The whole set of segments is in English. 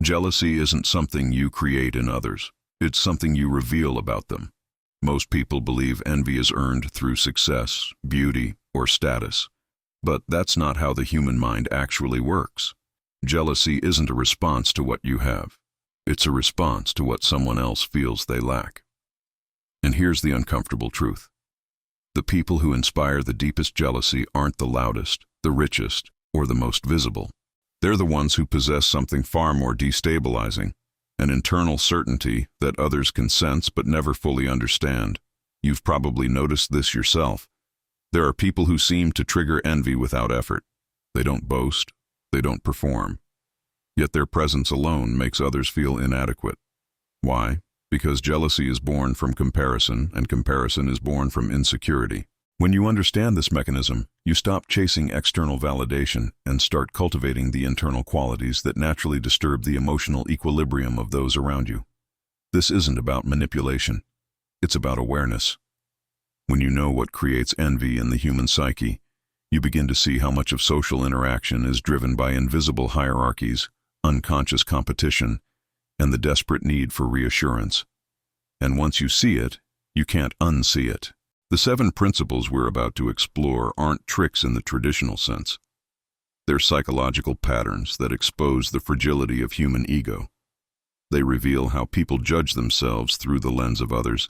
Jealousy isn't something you create in others. It's something you reveal about them. Most people believe envy is earned through success, beauty, or status. But that's not how the human mind actually works. Jealousy isn't a response to what you have. It's a response to what someone else feels they lack. And here's the uncomfortable truth. The people who inspire the deepest jealousy aren't the loudest, the richest, or the most visible. They're the ones who possess something far more destabilizing, an internal certainty that others can sense but never fully understand. You've probably noticed this yourself. There are people who seem to trigger envy without effort. They don't boast, they don't perform. Yet their presence alone makes others feel inadequate. Why? Because jealousy is born from comparison, and comparison is born from insecurity. When you understand this mechanism, you stop chasing external validation and start cultivating the internal qualities that naturally disturb the emotional equilibrium of those around you. This isn't about manipulation. It's about awareness. When you know what creates envy in the human psyche, you begin to see how much of social interaction is driven by invisible hierarchies, unconscious competition, and the desperate need for reassurance. And once you see it, you can't unsee it. The 7 principles we're about to explore aren't tricks in the traditional sense. They're psychological patterns that expose the fragility of human ego. They reveal how people judge themselves through the lens of others,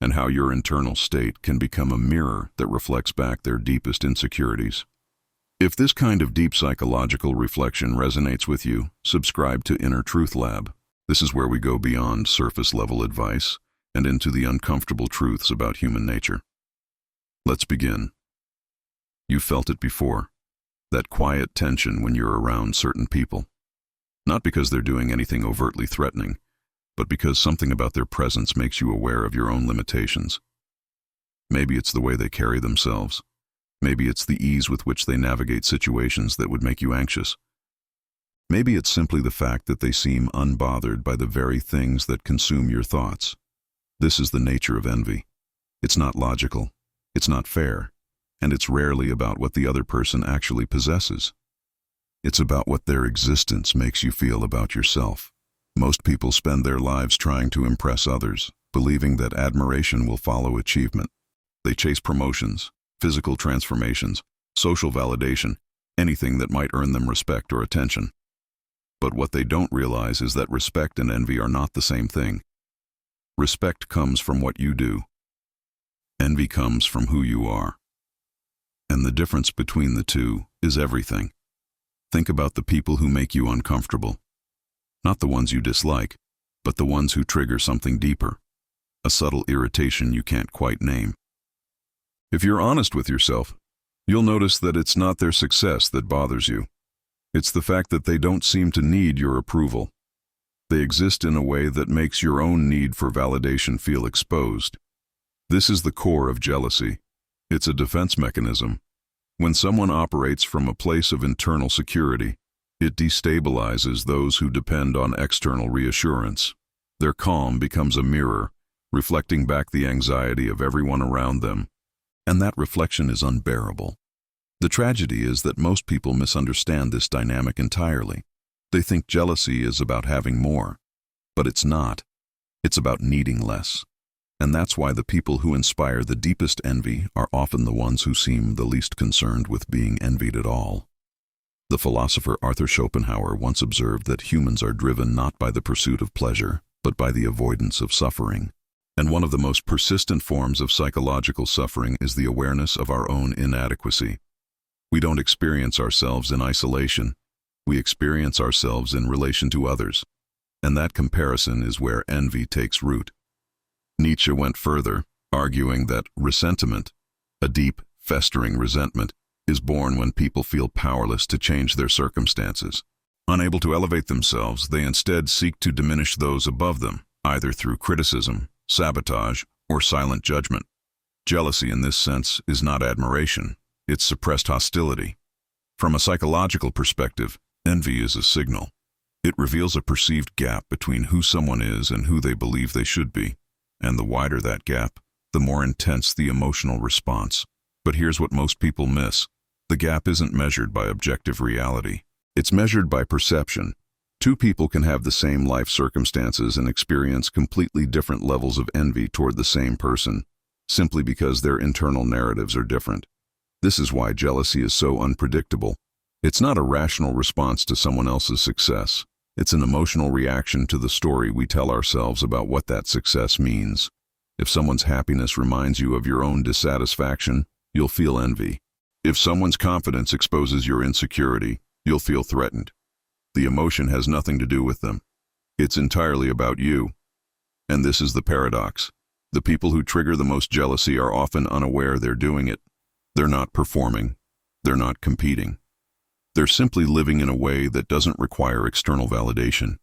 and how your internal state can become a mirror that reflects back their deepest insecurities. If this kind of deep psychological reflection resonates with you, subscribe to Inner Truth Lab. This is where we go beyond surface-level advice and into the uncomfortable truths about human nature. Let's begin. You've felt it before, that quiet tension when you're around certain people. Not because they're doing anything overtly threatening, but because something about their presence makes you aware of your own limitations. Maybe it's the way they carry themselves. Maybe it's the ease with which they navigate situations that would make you anxious. Maybe it's simply the fact that they seem unbothered by the very things that consume your thoughts. This is the nature of envy. It's not logical. It's not fair, and it's rarely about what the other person actually possesses. It's about what their existence makes you feel about yourself. Most people spend their lives trying to impress others, believing that admiration will follow achievement. They chase promotions, physical transformations, social validation, anything that might earn them respect or attention. But what they don't realize is that respect and envy are not the same thing. Respect comes from what you do. Envy comes from who you are. And the difference between the two is everything. Think about the people who make you uncomfortable. Not the ones you dislike, but the ones who trigger something deeper, a subtle irritation you can't quite name. If you're honest with yourself, you'll notice that it's not their success that bothers you. It's the fact that they don't seem to need your approval. They exist in a way that makes your own need for validation feel exposed. This is the core of jealousy. It's a defense mechanism. When someone operates from a place of internal security, it destabilizes those who depend on external reassurance. Their calm becomes a mirror, reflecting back the anxiety of everyone around them. And that reflection is unbearable. The tragedy is that most people misunderstand this dynamic entirely. They think jealousy is about having more. But it's not. It's about needing less. And that's why the people who inspire the deepest envy are often the ones who seem the least concerned with being envied at all. The philosopher Arthur Schopenhauer once observed that humans are driven not by the pursuit of pleasure, but by the avoidance of suffering. And one of the most persistent forms of psychological suffering is the awareness of our own inadequacy. We don't experience ourselves in isolation. We experience ourselves in relation to others. And that comparison is where envy takes root. Nietzsche went further, arguing that resentment, a deep, festering resentment, is born when people feel powerless to change their circumstances. Unable to elevate themselves, they instead seek to diminish those above them, either through criticism, sabotage, or silent judgment. Jealousy in this sense is not admiration, it's suppressed hostility. From a psychological perspective, envy is a signal. It reveals a perceived gap between who someone is and who they believe they should be. And the wider that gap, the more intense the emotional response. But here's what most people miss. The gap isn't measured by objective reality. It's measured by perception. Two people can have the same life circumstances and experience completely different levels of envy toward the same person, simply because their internal narratives are different. This is why jealousy is so unpredictable. It's not a rational response to someone else's success. It's an emotional reaction to the story we tell ourselves about what that success means. If someone's happiness reminds you of your own dissatisfaction, you'll feel envy. If someone's confidence exposes your insecurity, you'll feel threatened. The emotion has nothing to do with them. It's entirely about you. And this is the paradox. The people who trigger the most jealousy are often unaware they're doing it. They're not performing. They're not competing. They're simply living in a way that doesn't require external validation.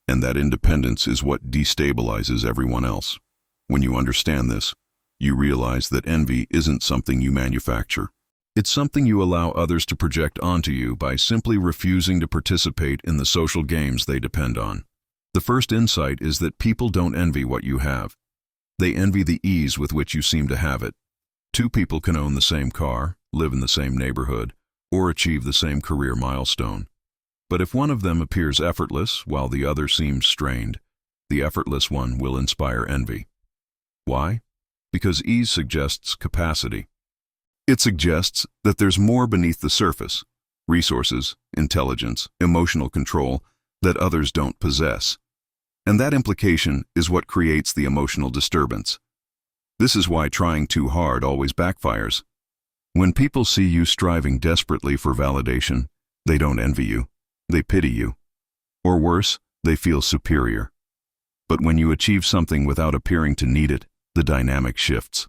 And that independence is what destabilizes everyone else. When you understand this, you realize that envy isn't something you manufacture. It's something you allow others to project onto you by simply refusing to participate in the social games they depend on. The first insight is that people don't envy what you have. They envy the ease with which you seem to have it. Two people can own the same car, live in the same neighborhood, or achieve the same career milestone. But if one of them appears effortless while the other seems strained, the effortless one will inspire envy. Why? Because ease suggests capacity. It suggests that there's more beneath the surface, resources, intelligence, emotional control that others don't possess. And that implication is what creates the emotional disturbance. This is why trying too hard always backfires. When people see you striving desperately for validation, they don't envy you, they pity you. Or worse, they feel superior. But when you achieve something without appearing to need it, the dynamic shifts.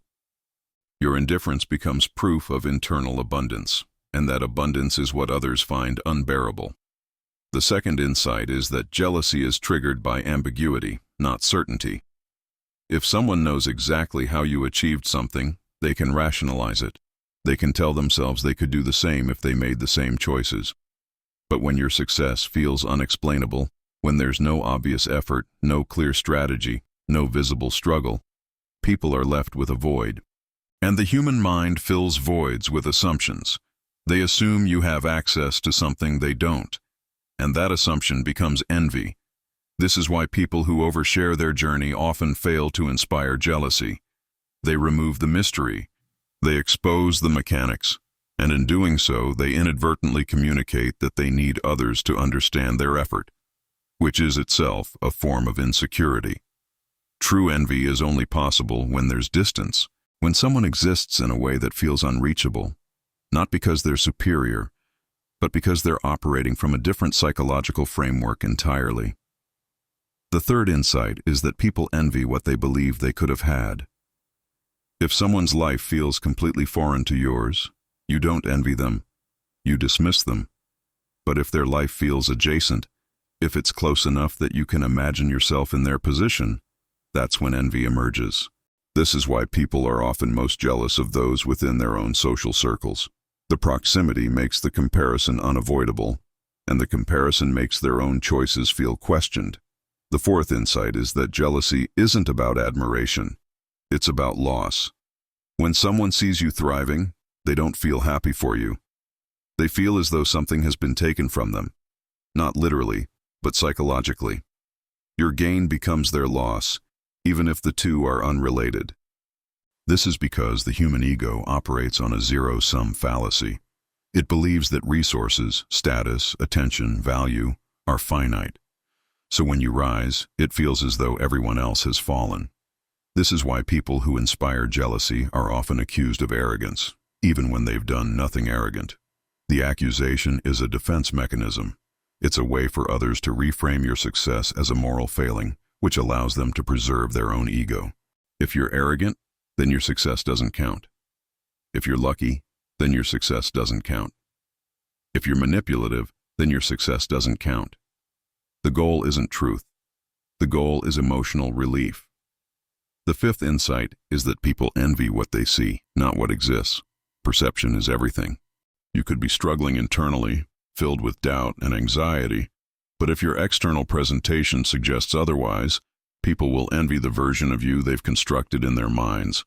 Your indifference becomes proof of internal abundance, and that abundance is what others find unbearable. The second insight is that jealousy is triggered by ambiguity, not certainty. If someone knows exactly how you achieved something, they can rationalize it. They can tell themselves they could do the same if they made the same choices. But when your success feels unexplainable, when there's no obvious effort, no clear strategy, no visible struggle, people are left with a void. And the human mind fills voids with assumptions. They assume you have access to something they don't. And that assumption becomes envy. This is why people who overshare their journey often fail to inspire jealousy. They remove the mystery. They expose the mechanics. And in doing so, they inadvertently communicate that they need others to understand their effort, which is itself a form of insecurity. True envy is only possible when there's distance, when someone exists in a way that feels unreachable, not because they're superior, but because they're operating from a different psychological framework entirely. The third insight is that people envy what they believe they could have had. If someone's life feels completely foreign to yours, you don't envy them, you dismiss them. But if their life feels adjacent, if it's close enough that you can imagine yourself in their position, that's when envy emerges. This is why people are often most jealous of those within their own social circles. The proximity makes the comparison unavoidable, and the comparison makes their own choices feel questioned. The fourth insight is that jealousy isn't about admiration. It's about loss. When someone sees you thriving, they don't feel happy for you. They feel as though something has been taken from them, not literally, but psychologically. Your gain becomes their loss, even if the two are unrelated. This is because the human ego operates on a zero-sum fallacy. It believes that resources, status, attention, value are finite. So when you rise, it feels as though everyone else has fallen. This is why people who inspire jealousy are often accused of arrogance, even when they've done nothing arrogant. The accusation is a defense mechanism. It's a way for others to reframe your success as a moral failing, which allows them to preserve their own ego. If you're arrogant, then your success doesn't count. If you're lucky, then your success doesn't count. If you're manipulative, then your success doesn't count. The goal isn't truth. The goal is emotional relief. The fifth insight is that people envy what they see, not what exists. Perception is everything. You could be struggling internally, filled with doubt and anxiety, but if your external presentation suggests otherwise, people will envy the version of you they've constructed in their minds.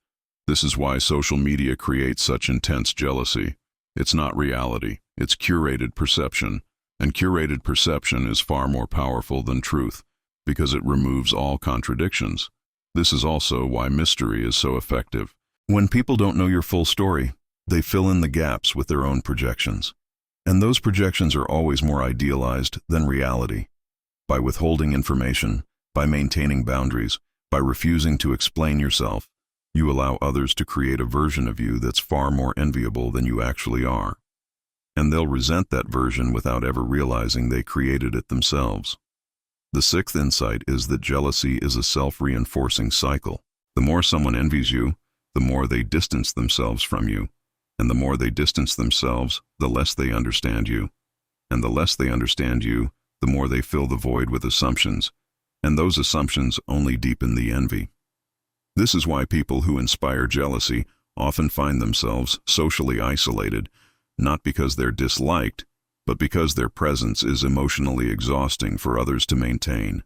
This is why social media creates such intense jealousy. It's not reality, it's curated perception, And curated perception is far more powerful than truth because it removes all contradictions. This is also why mystery is so effective. When people don't know your full story, they fill in the gaps with their own projections. And those projections are always more idealized than reality. By withholding information, by maintaining boundaries, by refusing to explain yourself, you allow others to create a version of you that's far more enviable than you actually are. And they'll resent that version without ever realizing they created it themselves. The sixth insight is that jealousy is a self-reinforcing cycle. The more someone envies you, the more they distance themselves from you. And the more they distance themselves, the less they understand you. And the less they understand you, the more they fill the void with assumptions. And those assumptions only deepen the envy. This is why people who inspire jealousy often find themselves socially isolated, not because they're disliked, but because their presence is emotionally exhausting for others to maintain.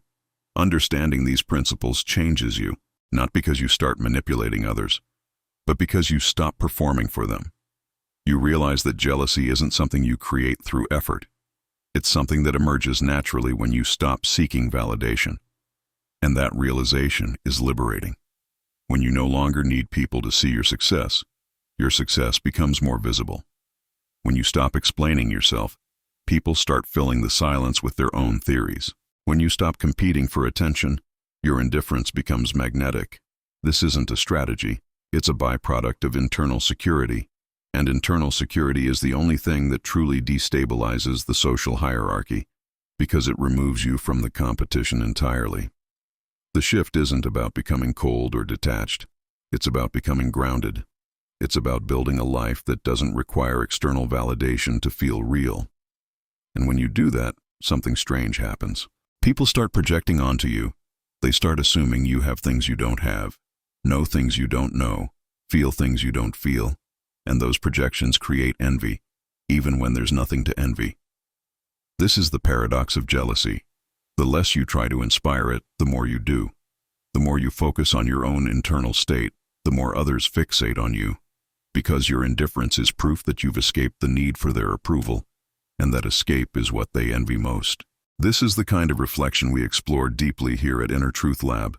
Understanding these principles changes you, not because you start manipulating others, but because you stop performing for them. You realize that jealousy isn't something you create through effort. It's something that emerges naturally when you stop seeking validation. And that realization is liberating. When you no longer need people to see your success becomes more visible. When you stop explaining yourself, people start filling the silence with their own theories. When you stop competing for attention, your indifference becomes magnetic. This isn't a strategy, it's a byproduct of internal security. And internal security is the only thing that truly destabilizes the social hierarchy, because it removes you from the competition entirely. The shift isn't about becoming cold or detached. It's about becoming grounded. It's about building a life that doesn't require external validation to feel real. And when you do that, something strange happens. People start projecting onto you. They start assuming you have things you don't have, know things you don't know, feel things you don't feel. And those projections create envy, even when there's nothing to envy. This is the paradox of jealousy. The less you try to inspire it, the more you do. The more you focus on your own internal state, the more others fixate on you. Because your indifference is proof that you've escaped the need for their approval, and that escape is what they envy most. This is the kind of reflection we explore deeply here at Inner Truth Lab.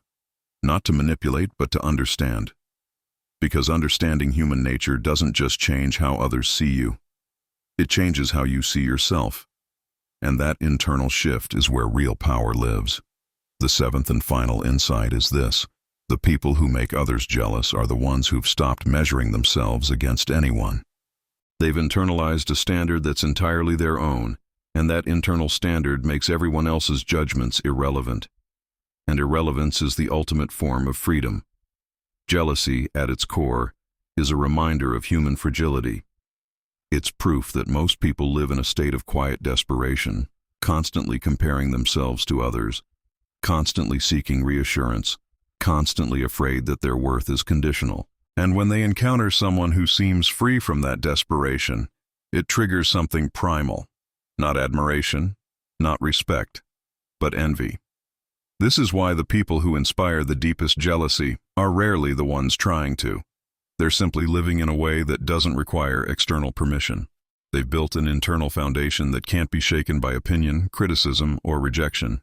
Not to manipulate, but to understand. Because understanding human nature doesn't just change how others see you. It changes how you see yourself. And that internal shift is where real power lives. The seventh and final insight is this. The people who make others jealous are the ones who've stopped measuring themselves against anyone. They've internalized a standard that's entirely their own, and that internal standard makes everyone else's judgments irrelevant. And irrelevance is the ultimate form of freedom. Jealousy, at its core, is a reminder of human fragility. It's proof that most people live in a state of quiet desperation, constantly comparing themselves to others, constantly seeking reassurance, constantly afraid that their worth is conditional. And when they encounter someone who seems free from that desperation, it triggers something primal. Not admiration, not respect, but envy. This is why the people who inspire the deepest jealousy are rarely the ones trying to. They're simply living in a way that doesn't require external permission. They've built an internal foundation that can't be shaken by opinion, criticism, or rejection.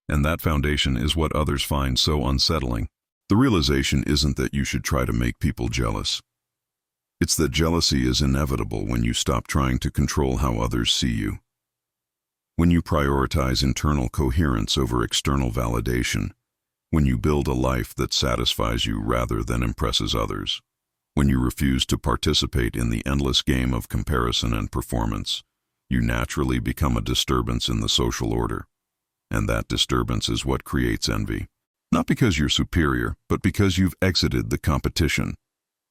And that foundation is what others find so unsettling. The realization isn't that you should try to make people jealous. It's that jealousy is inevitable when you stop trying to control how others see you. When you prioritize internal coherence over external validation, when you build a life that satisfies you rather than impresses others, when you refuse to participate in the endless game of comparison and performance, you naturally become a disturbance in the social order. And that disturbance is what creates envy. Not because you're superior, but because you've exited the competition.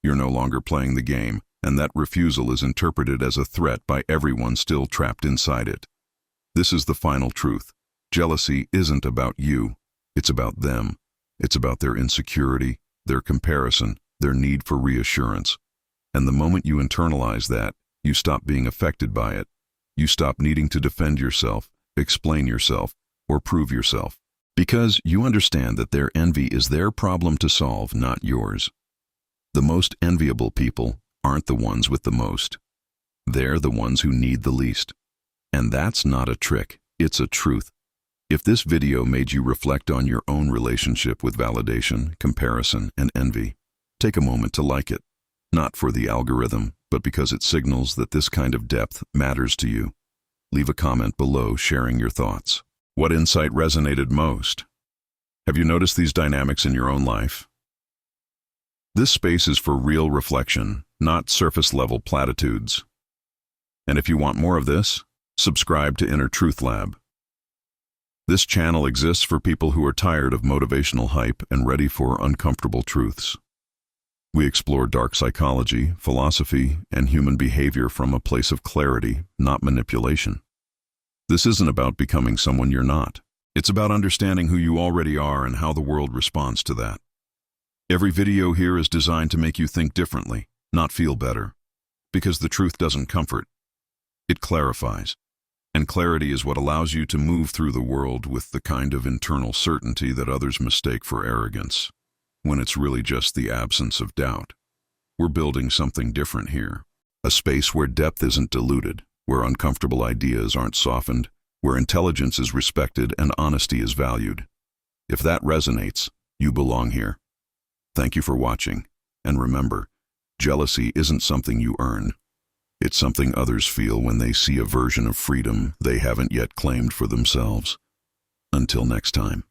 You're no longer playing the game, and that refusal is interpreted as a threat by everyone still trapped inside it. This is the final truth. Jealousy isn't about you. It's about them. It's about their insecurity, their comparison, their need for reassurance. And the moment you internalize that, you stop being affected by it. You stop needing to defend yourself, explain yourself, or prove yourself. Because you understand that their envy is their problem to solve, not yours. The most enviable people aren't the ones with the most. They're the ones who need the least. And that's not a trick, it's a truth. If this video made you reflect on your own relationship with validation, comparison, and envy, take a moment to like it. Not for the algorithm, but because it signals that this kind of depth matters to you. Leave a comment below sharing your thoughts. What insight resonated most? Have you noticed these dynamics in your own life? This space is for real reflection, not surface-level platitudes. And if you want more of this, subscribe to Inner Truth Lab. This channel exists for people who are tired of motivational hype and ready for uncomfortable truths. We explore dark psychology, philosophy, and human behavior from a place of clarity, not manipulation. This isn't about becoming someone you're not. It's about understanding who you already are and how the world responds to that. Every video here is designed to make you think differently, not feel better. Because the truth doesn't comfort. It clarifies. And clarity is what allows you to move through the world with the kind of internal certainty that others mistake for arrogance, when it's really just the absence of doubt. We're building something different here. A space where depth isn't diluted, where uncomfortable ideas aren't softened, where intelligence is respected and honesty is valued. If that resonates, you belong here. Thank you for watching, and remember, jealousy isn't something you earn. It's something others feel when they see a version of freedom they haven't yet claimed for themselves. Until next time.